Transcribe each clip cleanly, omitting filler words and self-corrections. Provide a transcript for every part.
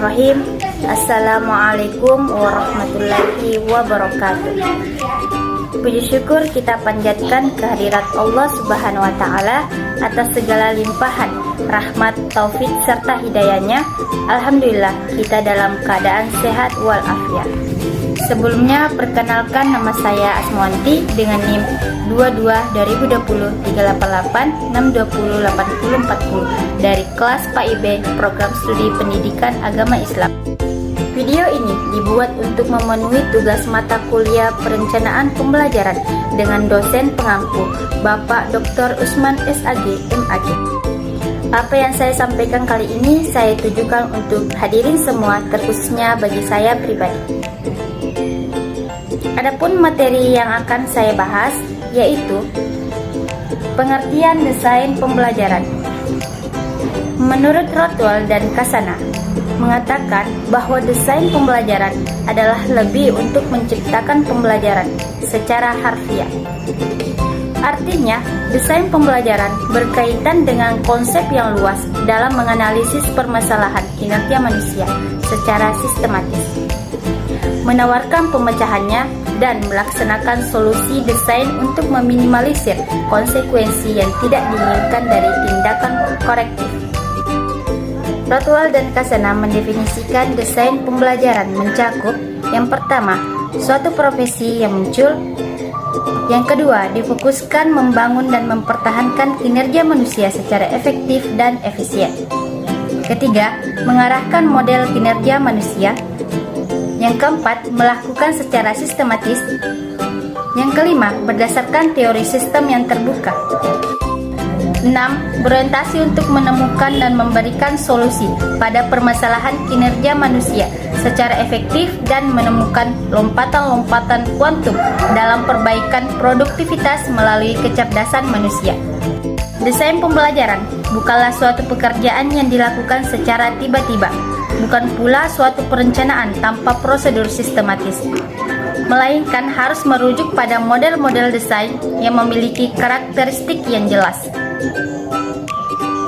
Bismillahirrahmanirrahim. Assalamualaikum warahmatullahi wabarakatuh. Puji syukur kita panjatkan kehadirat Allah Subhanahu wa Ta'ala atas segala limpahan rahmat, taufik serta hidayahnya. Alhamdulillah kita dalam keadaan sehat walafiat. Sebelumnya perkenalkan, nama saya Asmawanti dengan NIM 22-2020-388-620-8040 dari kelas PAIB Program Studi Pendidikan Agama Islam. Video ini dibuat untuk memenuhi tugas mata kuliah perencanaan pembelajaran dengan dosen pengampu Bapak Dr. Usman SAG MAG. Apa yang saya sampaikan kali ini saya tujukan untuk hadirin semua, terkhususnya bagi saya pribadi. Adapun materi yang akan saya bahas yaitu pengertian desain pembelajaran. Menurut Rothwell dan Kasana mengatakan bahwa desain pembelajaran adalah lebih untuk menciptakan pembelajaran secara harfiah. Artinya, desain pembelajaran berkaitan dengan konsep yang luas dalam menganalisis permasalahan kinerja manusia secara sistematis, menawarkan pemecahannya, dan melaksanakan solusi desain untuk meminimalisir konsekuensi yang tidak diinginkan dari tindakan korektif. Rothwell dan Kasana mendefinisikan desain pembelajaran mencakup: yang pertama, suatu profesi yang muncul; yang kedua, difokuskan membangun dan mempertahankan kinerja manusia secara efektif dan efisien; ketiga, mengarahkan model kinerja manusia; yang keempat, melakukan secara sistematis; yang kelima, berdasarkan teori sistem yang terbuka; 6. Berorientasi untuk menemukan dan memberikan solusi pada permasalahan kinerja manusia secara efektif dan menemukan lompatan-lompatan kuantum dalam perbaikan produktivitas melalui kecerdasan manusia. Desain pembelajaran bukanlah suatu pekerjaan yang dilakukan secara tiba-tiba, bukan pula suatu perencanaan tanpa prosedur sistematis, melainkan harus merujuk pada model-model desain yang memiliki karakteristik yang jelas.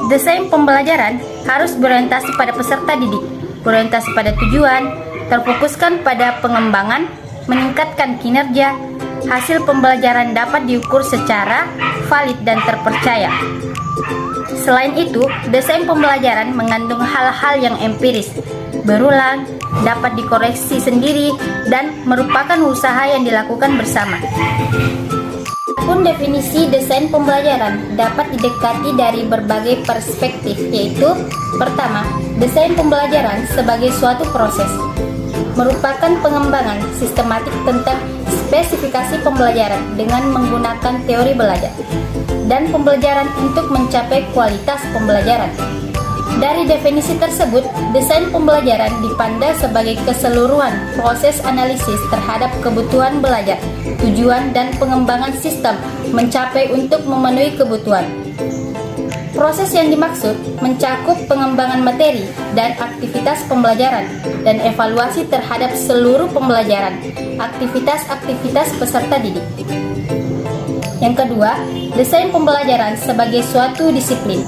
Desain pembelajaran harus berorientasi pada peserta didik, berorientasi pada tujuan, terfokuskan pada pengembangan, meningkatkan kinerja. Hasil pembelajaran dapat diukur secara valid dan terpercaya. Selain itu, desain pembelajaran mengandung hal-hal yang empiris, berulang, dapat dikoreksi sendiri, dan merupakan usaha yang dilakukan bersama. Pun definisi desain pembelajaran dapat didekati dari berbagai perspektif, yaitu: pertama, desain pembelajaran sebagai suatu proses, merupakan pengembangan sistematik tentang spesifikasi pembelajaran dengan menggunakan teori belajar dan pembelajaran untuk mencapai kualitas pembelajaran. Dari definisi tersebut, desain pembelajaran dipandang sebagai keseluruhan proses analisis terhadap kebutuhan belajar, tujuan, dan pengembangan sistem mencapai untuk memenuhi kebutuhan. Proses yang dimaksud mencakup pengembangan materi dan aktivitas pembelajaran dan evaluasi terhadap seluruh pembelajaran, aktivitas-aktivitas peserta didik. Yang kedua, desain pembelajaran sebagai suatu disiplin,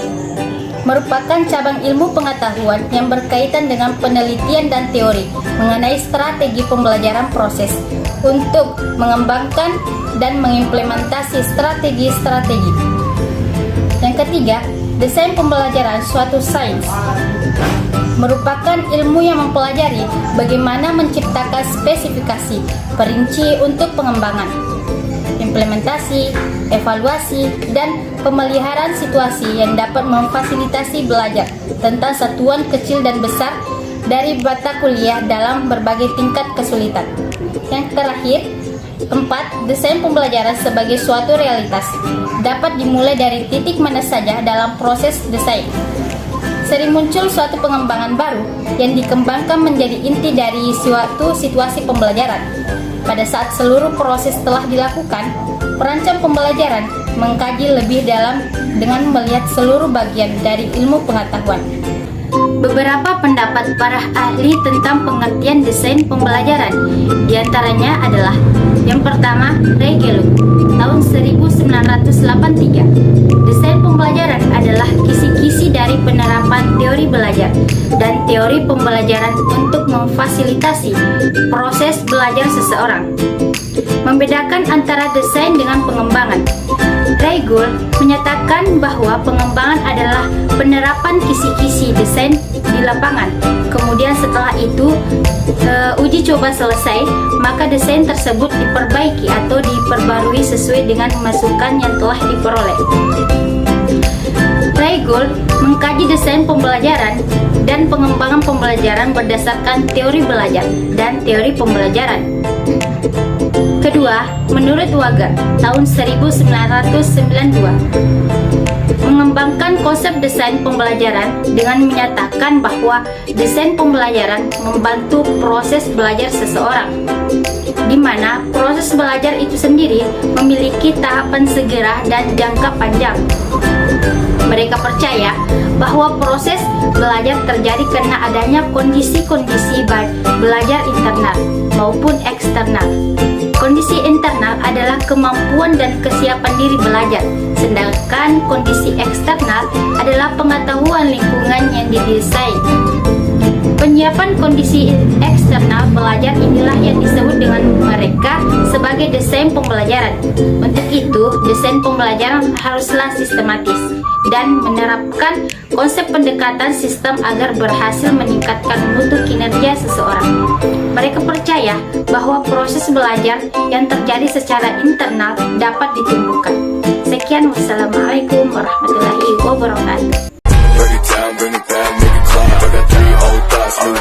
merupakan cabang ilmu pengetahuan yang berkaitan dengan penelitian dan teori mengenai strategi pembelajaran proses untuk mengembangkan dan mengimplementasi strategi-strategi. Yang ketiga, desain pembelajaran suatu sains, merupakan ilmu yang mempelajari bagaimana menciptakan spesifikasi perinci untuk pengembangan, implementasi, evaluasi, dan pemeliharaan situasi yang dapat memfasilitasi belajar tentang satuan kecil dan besar dari mata kuliah dalam berbagai tingkat kesulitan. Yang terakhir, 4. Desain pembelajaran sebagai suatu realitas, dapat dimulai dari titik mana saja dalam proses desain. Sering muncul suatu pengembangan baru yang dikembangkan menjadi inti dari suatu situasi pembelajaran. Pada saat seluruh proses telah dilakukan, perancang pembelajaran mengkaji lebih dalam dengan melihat seluruh bagian dari ilmu pengetahuan. Beberapa pendapat para ahli tentang pengertian desain pembelajaran, di antaranya adalah yang pertama, Ray Geluck, tahun 1983. Desain pembelajaran adalah kisi-kisi dari penerapan teori belajar dan teori pembelajaran untuk memfasilitasi proses belajar seseorang. Membedakan antara desain dengan pengembangan. Ray Gould menyatakan bahwa pengembangan adalah penerapan kisi-kisi desain di lapangan. Kemudian setelah itu uji coba selesai, maka desain tersebut diperbaiki atau diperbarui sesuai dengan masukan yang telah diperoleh. Ray Gould mengkaji desain pembelajaran dan pengembangan pembelajaran berdasarkan teori belajar dan teori pembelajaran. Kedua, menurut Wager, tahun 1992, mengembangkan konsep desain pembelajaran dengan menyatakan bahwa desain pembelajaran membantu proses belajar seseorang, di mana proses belajar itu sendiri memiliki tahapan segera dan jangka panjang. Mereka percaya bahwa proses belajar terjadi karena adanya kondisi-kondisi belajar internal maupun eksternal. Kondisi internal adalah kemampuan dan kesiapan diri belajar, sedangkan kondisi eksternal adalah pengetahuan lingkungan yang didesain. Penyiapan kondisi eksternal belajar inilah yang disebut dengan mereka sebagai desain pembelajaran. Untuk itu, desain pembelajaran haruslah sistematis dan menerapkan konsep pendekatan sistem agar berhasil meningkatkan mutu kinerja seseorang. Mereka percaya bahwa proses belajar yang terjadi secara internal dapat ditumbuhkan. Sekian, wassalamualaikum warahmatullahi wabarakatuh. Bring it down, bring it back, make it clap. I got 3 old thoughts, new